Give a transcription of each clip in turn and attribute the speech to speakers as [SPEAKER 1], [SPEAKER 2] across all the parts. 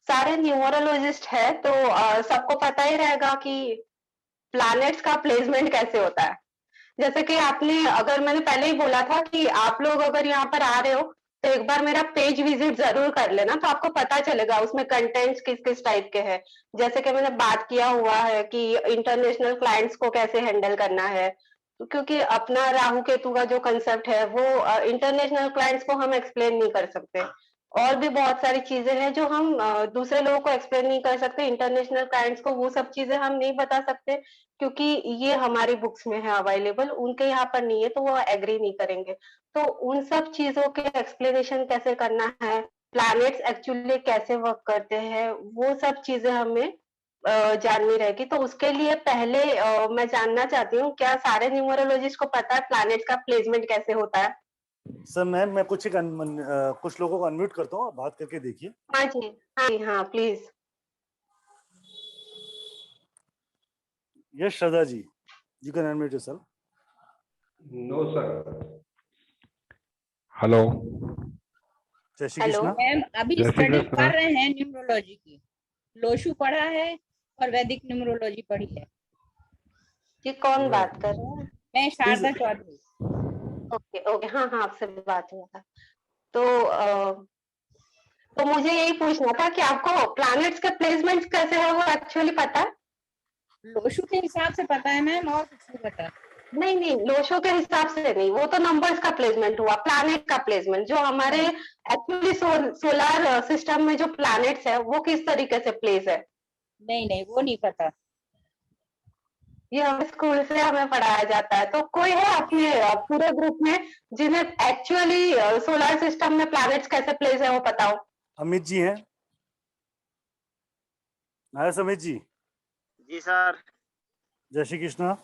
[SPEAKER 1] सारे न्यूमरोलॉजिस्ट है तो सबको पता ही रहेगा कि प्लैनेट्स का प्लेसमेंट कैसे होता है। जैसे कि आपने अगर मैंने पहले ही बोला था कि आप लोग अगर यहाँ पर आ रहे हो तो एक बार मेरा पेज विजिट जरूर कर लेना, तो आपको पता चलेगा उसमें कंटेंट्स किस किस टाइप के हैं। जैसे कि मैंने बात किया हुआ है कि इंटरनेशनल क्लाइंट्स को कैसे हैंडल करना है, क्योंकि अपना राहु केतु का जो कंसेप्ट है वो इंटरनेशनल क्लाइंट्स को हम एक्सप्लेन नहीं कर सकते। और भी बहुत सारी चीजें हैं जो हम दूसरे लोगों को एक्सप्लेन नहीं कर सकते, इंटरनेशनल क्लाइंट्स को वो सब चीजें हम नहीं बता सकते, क्योंकि ये हमारी बुक्स में है अवेलेबल, उनके यहाँ पर नहीं है तो वो एग्री नहीं करेंगे। तो उन सब चीजों के एक्सप्लेनेशन कैसे करना है, प्लैनेट्स एक्चुअली कैसे वर्क करते हैं, वो सब चीजें हमें जाननी रहेगी। तो उसके लिए पहले मैं जानना चाहती हूँ, क्या सारे न्यूमरोलॉजिस्ट को पता है प्लैनेट्स का प्लेसमेंट कैसे होता है?
[SPEAKER 2] सर मैम, मैं कुछ लोगों को अनम्यूट करता हूँ, आप बात करके देखिए।
[SPEAKER 1] हाँ जी, हाँ जी, हाँ please.
[SPEAKER 2] Yes Shraddha ji, you can unmute yourself.
[SPEAKER 3] No sir. Hello.
[SPEAKER 2] जय श्री
[SPEAKER 1] हेलो
[SPEAKER 2] कृष्णा।
[SPEAKER 4] मैम, अभी
[SPEAKER 3] जय श्री
[SPEAKER 4] स्टडी
[SPEAKER 3] कृष्णा।
[SPEAKER 4] कर रहे हैं न्यूमरोलॉजी की। लोशु पढ़ा है और वैदिक न्यूमरोलॉजी पढ़ी है।
[SPEAKER 1] ये कौन बात कर रहे हैं?
[SPEAKER 4] मैं शारदा चौधरी।
[SPEAKER 1] ओके ओके, हाँ हाँ, आपसे बात हुआ था। तो तो मुझे यही पूछना था कि आपको प्लैनेट्स के प्लेसमेंट्स कैसे है वो एक्चुअली पता है?
[SPEAKER 4] लोशु के हिसाब से पता है मैम, और कुछ नहीं पता।
[SPEAKER 1] नहीं नहीं, लोशो के हिसाब से नहीं, वो तो नंबर्स का प्लेसमेंट हुआ। प्लैनेट का प्लेसमेंट जो हमारे एक्चुअली सोलर सिस्टम में जो प्लैनेट्स है वो किस तरीके से प्लेस है,
[SPEAKER 4] नहीं नहीं, वो नहीं पता।
[SPEAKER 1] ये हमें स्कूल से हमें पढ़ाया जाता है। तो कोई है अपने पूरे ग्रुप में जिन्हें एक्चुअली सोलर सिस्टम में प्लैनेट्स कैसे प्लेस है वो पता हो?
[SPEAKER 2] अमित जी हैं? नायस अमित जी।
[SPEAKER 5] जी सर।
[SPEAKER 2] जय श्री कृष्णा।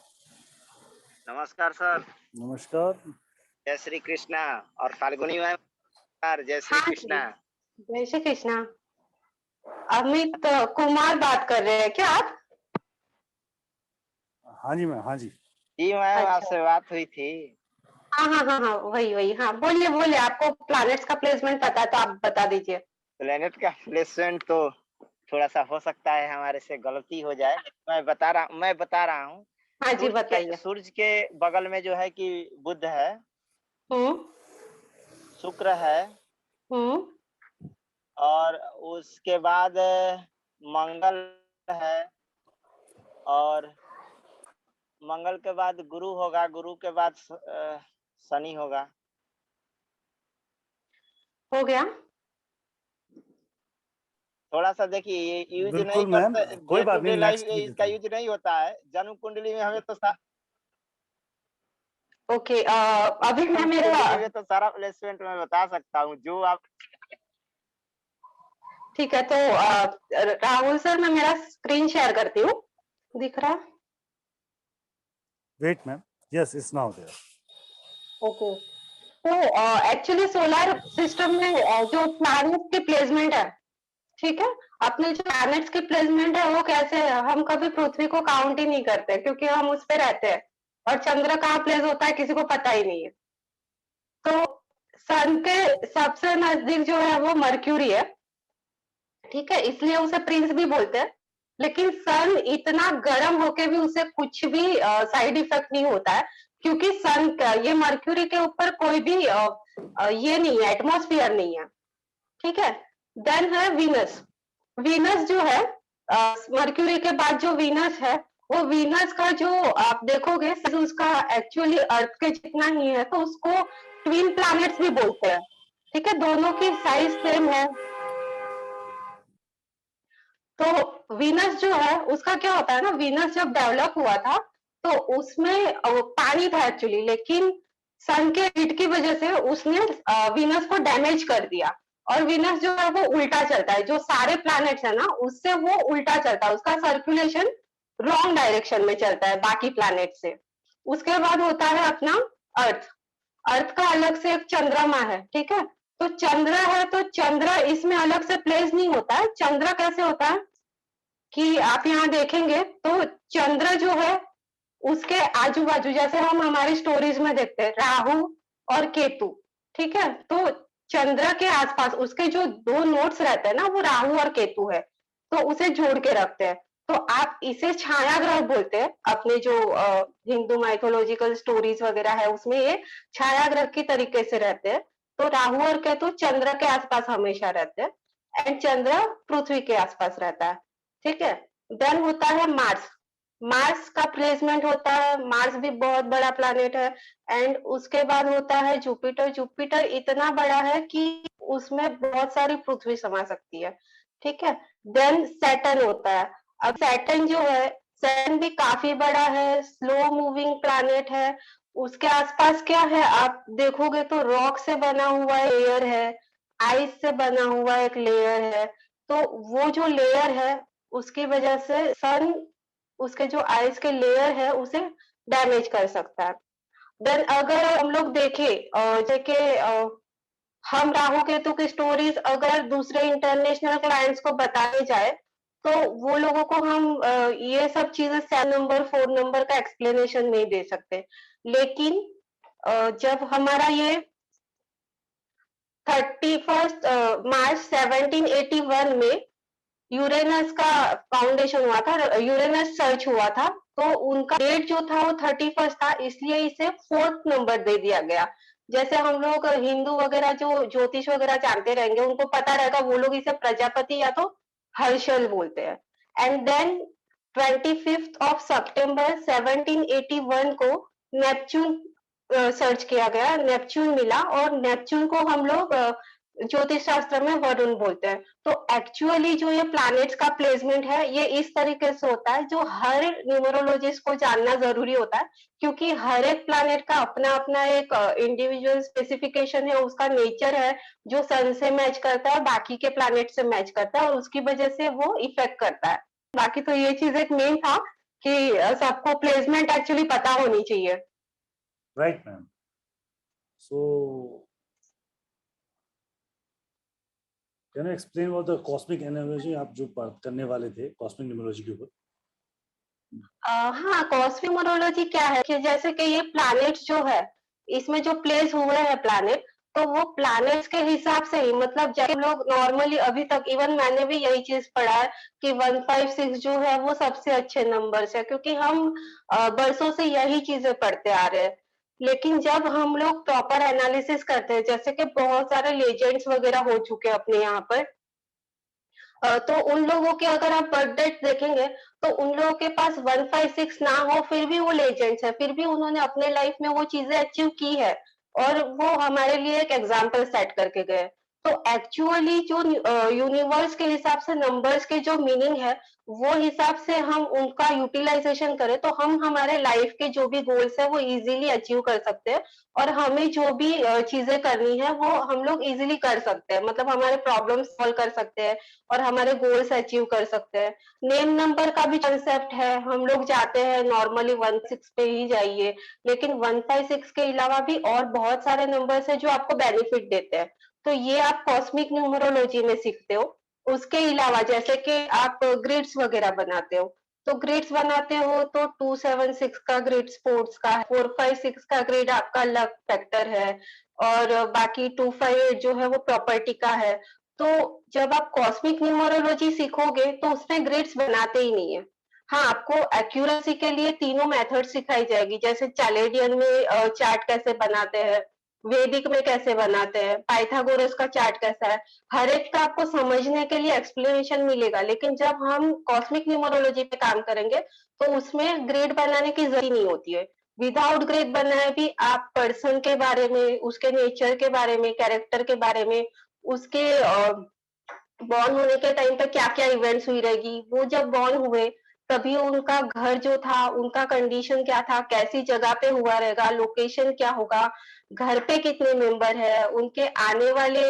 [SPEAKER 5] नमस्कार सर।
[SPEAKER 2] नमस्कार।
[SPEAKER 5] जय श्री कृष्णा। और फाल्गुनी मैम सर, जय श्री
[SPEAKER 1] हाँ
[SPEAKER 5] कृष्णा।
[SPEAKER 1] जी, जय श्री कृष्णा। अमित कुमार बात कर रहे हैं क्या आप?
[SPEAKER 2] हाँ जी मैम, हाँ जी।
[SPEAKER 5] जी मैम,
[SPEAKER 1] अच्छा,
[SPEAKER 5] आपसे बात हुई थी।
[SPEAKER 1] हाँ हाँ हाँ हाँ, वही वही, हाँ बोलिए बोलिए, आपको प्लैनेट्स का प्लेसमेंट पता है तो आप बता दीजिए।
[SPEAKER 5] प्लेनेट का प्लेसमेंट तो थोड़ा सा हो सकता है हमारे से गलती हो जाए, मैं बता रहा हूँ।
[SPEAKER 1] हाँ जी, बताइए।
[SPEAKER 5] सूरज के बगल में जो है कि बुध है,
[SPEAKER 1] हम्म
[SPEAKER 5] शुक्र है,
[SPEAKER 1] हम्म
[SPEAKER 5] और उसके बाद मंगल है, और मंगल के बाद गुरु होगा, गुरु के बाद शनि होगा।
[SPEAKER 1] हो गया।
[SPEAKER 5] थोड़ा सा देखिए, ये यूज नहीं
[SPEAKER 2] बिल्कुल मैम,
[SPEAKER 5] करते,
[SPEAKER 2] कोई
[SPEAKER 5] डे टू
[SPEAKER 2] बात नहीं,
[SPEAKER 5] डे लाइफ
[SPEAKER 2] नेक्स्ट
[SPEAKER 5] इसका यूज नहीं होता है। जन्म कुंडली में हमें तो
[SPEAKER 1] ओके, अभी मैं मेरा,
[SPEAKER 5] कुंडली में तो सारा प्लेसमेंट मैं बता सकता हूँ जो आप।
[SPEAKER 1] ठीक है, तो राहुल सर मैं मेरा स्क्रीन शेयर करती हूँ, दिख रहा है?
[SPEAKER 2] Wait ma'am, yes it's now there.
[SPEAKER 1] Okay, तो एक्चुअली सोलर सिस्टम में जो प्लैनेट्स की प्लेसमेंट है, ठीक है, अपने जो प्लैनेट्स की प्लेसमेंट है वो कैसे है, हम कभी पृथ्वी को काउंट ही नहीं करते क्योंकि हम उस पे रहते हैं, और चंद्र कहाँ प्लेस होता है किसी को पता ही नहीं है। तो सन के सबसे नजदीक जो है वो मर्क्यूरी है, ठीक है, इसलिए उसे प्रिंस भी बोलते हैं। लेकिन सन इतना गर्म होके भी उसे कुछ भी साइड इफेक्ट नहीं होता है, क्योंकि सन का ये मर्क्यूरी के ऊपर कोई भी ये नहीं है, एटमॉस्फेयर नहीं है, ठीक है। देन है वीनस। वीनस जो है मर्क्यूरी के बाद जो वीनस है, वो वीनस का जो आप देखोगे उसका एक्चुअली अर्थ के जितना ही है, तो उसको ट्विन प्लैनेट्स भी बोलते हैं, ठीक है, दोनों की साइज सेम है। तो वीनस जो है उसका क्या होता है ना, वीनस जब डेवलप हुआ था तो उसमें पानी था एक्चुअली, लेकिन सन के हीट की वजह से उसने वीनस को डैमेज कर दिया, और वीनस जो है वो उल्टा चलता है, जो सारे प्लैनेट्स है ना उससे वो उल्टा चलता है, उसका सर्कुलेशन रॉन्ग डायरेक्शन में चलता है बाकी प्लैनेट से। उसके बाद होता है अपना अर्थ। अर्थ का अलग से एक चंद्रमा है, ठीक है, तो चंद्र है तो चंद्र इसमें अलग से प्लेस नहीं होता है। चंद्र कैसे होता है कि आप यहाँ देखेंगे तो चंद्र जो है उसके आजू बाजू, जैसे हम हमारी स्टोरीज में देखते हैं राहु और केतु, ठीक है, तो चंद्र के आसपास उसके जो 2 नोड्स रहते हैं ना, वो राहु और केतु है, तो उसे जोड़ के रखते हैं। तो आप इसे छाया ग्रह बोलते हैं। अपने जो हिंदू माइथोलॉजिकल स्टोरीज वगैरह है उसमें ये छाया ग्रह की तरीके से रहते हैं। तो राहु और केतु चंद्र के आसपास हमेशा रहते हैं एंड चंद्र पृथ्वी के आसपास रहता है, ठीक है। देन होता है मार्स। मार्स का प्लेसमेंट होता है, मार्स भी बहुत बड़ा प्लैनेट है। एंड उसके बाद होता है जुपिटर। जुपिटर इतना बड़ा है कि उसमें बहुत सारी पृथ्वी समा सकती है, ठीक है। देन सैटर्न होता है। अब सैटर्न जो है, सैटर्न भी काफी बड़ा है, स्लो मूविंग प्लैनेट है। उसके आसपास क्या है आप देखोगे तो रॉक से बना हुआ लेयर है, आइस से बना हुआ एक लेयर है। तो वो जो लेयर है उसकी वजह से सन उसके जो आइस के लेयर है उसे डैमेज कर सकता है। देन अगर हम लोग देखें हम राहु केतु की स्टोरीज अगर दूसरे इंटरनेशनल क्लाइंट्स को बताने जाए तो वो लोगों को हम ये सब चीजें 7 नंबर 4 नंबर का एक्सप्लेनेशन नहीं दे सकते। लेकिन जब हमारा ये 31 मार्च 1781 में यूरेनस का फाउंडेशन हुआ था, यूरेनस सर्च हुआ था, तो उनका डेट जो था वो 31 था, इसलिए इसे 4th नंबर दे दिया गया। जैसे हम लोग हिंदू वगैरह जो ज्योतिष वगैरह जानते रहेंगे उनको पता रहेगा, वो लोग इसे प्रजापति या तो हर्षल बोलते हैं। एंड देन 25 सितंबर 1781 को नेपच्यून सर्च किया गया, नेपच्यून मिला और नेपच्यून को हम लोग ज्योतिष शास्त्र में वरुण बोलते हैं। तो एक्चुअली जो ये प्लैनेट्स का प्लेसमेंट है ये इस तरीके से होता है, जो हर न्यूमरोलॉजिस्ट को जानना जरूरी होता है, क्योंकि हर एक प्लैनेट का अपना अपना एक इंडिविजुअल स्पेसिफिकेशन है, उसका नेचर है जो सन से मैच करता है, बाकी के प्लैनेट से मैच करता है और उसकी वजह से वो इफेक्ट करता है। बाकी तो ये चीज एक मेन था कि सबको प्लेसमेंट एक्चुअली पता होनी चाहिए।
[SPEAKER 2] Right ma'am. So can you explain what the cosmic energy आप जो बात करने वाले थे कॉस्मिक न्यूमरोलॉजी के ऊपर?
[SPEAKER 1] हाँ, कॉस्मिक न्यूमरोलॉजी क्या है कि जैसे कि ये प्लैनेट्स जो है इसमें जो प्लेस हुए हैं प्लैनेट, तो वो प्लैनेट्स के हिसाब से ही, मतलब जब हम लोग नॉर्मली अभी तक इवन मैंने भी यही चीज पढ़ा है कि 156 जो है वो सबसे अच्छे नंबर्स है, क्योंकि हम बरसों से यही चीजें पढ़ते आ रहे हैं। लेकिन जब हम लोग प्रॉपर एनालिसिस करते हैं, जैसे कि बहुत सारे लेजेंड्स वगैरह हो चुके हैं अपने यहाँ पर, तो उन लोगों के अगर आप बर्थ डेट देखेंगे तो उन लोगों के पास 156 ना हो फिर भी वो लेजेंड्स है, फिर भी उन्होंने अपने लाइफ में वो चीजें अचीव की है और वो हमारे लिए एक एग्जाम्पल सेट करके गए। तो एक्चुअली जो यूनिवर्स के हिसाब से नंबर्स के जो मीनिंग है वो हिसाब से हम उनका यूटिलाइजेशन करें तो हम हमारे लाइफ के जो भी गोल्स है वो इजीली अचीव कर सकते हैं और हमें जो भी चीजें करनी है वो हम लोग इजीली कर सकते हैं, मतलब हमारे प्रॉब्लम सॉल्व कर सकते हैं और हमारे गोल्स अचीव कर सकते हैं। नेम नंबर का भी कंसेप्ट है, हम लोग जाते हैं नॉर्मली 16 पे ही जाइए, लेकिन 156 के अलावा भी और बहुत सारे नंबर्स है जो आपको बेनिफिट देते हैं, तो ये आप कॉस्मिक न्यूमरोलॉजी में सीखते हो। उसके अलावा जैसे कि आप ग्रिड्स वगैरह बनाते हो, तो ग्रिड्स बनाते हो तो 276 का ग्रिड स्पोर्ट्स का है, 456 का ग्रिड आपका लक फैक्टर है और बाकी 258 जो है वो प्रॉपर्टी का है। तो जब आप कॉस्मिक न्यूमरोलॉजी सीखोगे तो उसमें ग्रिड्स बनाते ही नहीं है। हाँ, आपको एक्यूरेसी के लिए तीनों मेथड सिखाई जाएगी, जैसे चैलेडियन में चार्ट कैसे बनाते हैं, वैदिक में कैसे बनाते हैं, पाइथागोरस का चार्ट कैसा है, हर एक का आपको समझने के लिए एक्सप्लेनेशन मिलेगा। लेकिन जब हम कॉस्मिक न्यूमरोलॉजी पे काम करेंगे तो उसमें ग्रेड बनाने की जरूरत नहीं होती है। विदाउट ग्रेड बनाए भी आप पर्सन के बारे में, उसके नेचर के बारे में, कैरेक्टर के बारे में, उसके बॉर्न होने के टाइम पे क्या क्या इवेंट्स हुई रहेगी, वो जब बॉर्न हुए तभी उनका घर जो था उनका कंडीशन क्या था, कैसी जगह पे हुआ रहेगा, लोकेशन क्या होगा, घर पे कितने मेंबर है, उनके आने वाले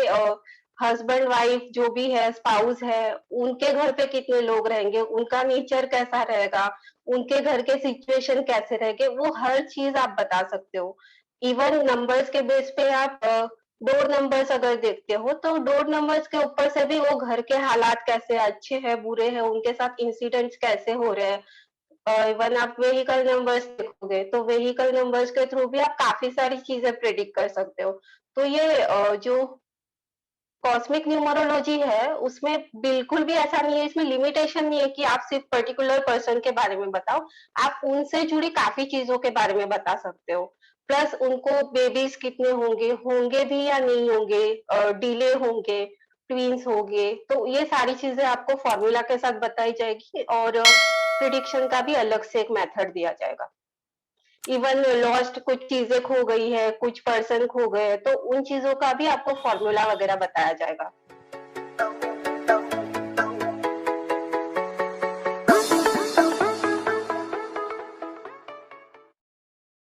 [SPEAKER 1] हस्बैंड वाइफ जो भी है, स्पाउस है, उनके घर पे कितने लोग रहेंगे, उनका नेचर कैसा रहेगा, उनके घर के सिचुएशन कैसे रहेंगे, वो हर चीज आप बता सकते हो। इवन नंबर्स के बेस पे आप डोर नंबर्स अगर देखते हो तो डोर नंबर्स के ऊपर से भी वो घर के हालात कैसे अच्छे हैं बुरे हैं, उनके साथ इंसिडेंट्स कैसे हो रहे हैं। इवन आप व्हीकल नंबर्स देखोगे तो व्हीकल नंबर्स के थ्रू भी आप काफी सारी चीजें प्रेडिक्ट कर सकते हो। तो ये जो कॉस्मिक न्यूमरोलॉजी है, उसमें बिल्कुल भी ऐसा नहीं है, इसमें लिमिटेशन नहीं है कि आप सिर्फ पर्टिकुलर पर्सन के बारे में बताओ, आप उनसे जुड़ी काफी चीजों के बारे में बता सकते हो। प्लस उनको बेबीज कितने होंगे, होंगे भी या नहीं होंगे, डिले होंगे, ट्विंस होंगे, तो ये सारी चीजें आपको फॉर्मूला के साथ बताई जाएगी और प्रिडिक्शन का भी अलग से एक मेथड दिया जाएगा। इवन लॉस्ट कुछ चीजें खो गई है, कुछ पर्सन खो गए, तो उन चीजों का भी आपको फॉर्मूला वगैरह बताया जाएगा।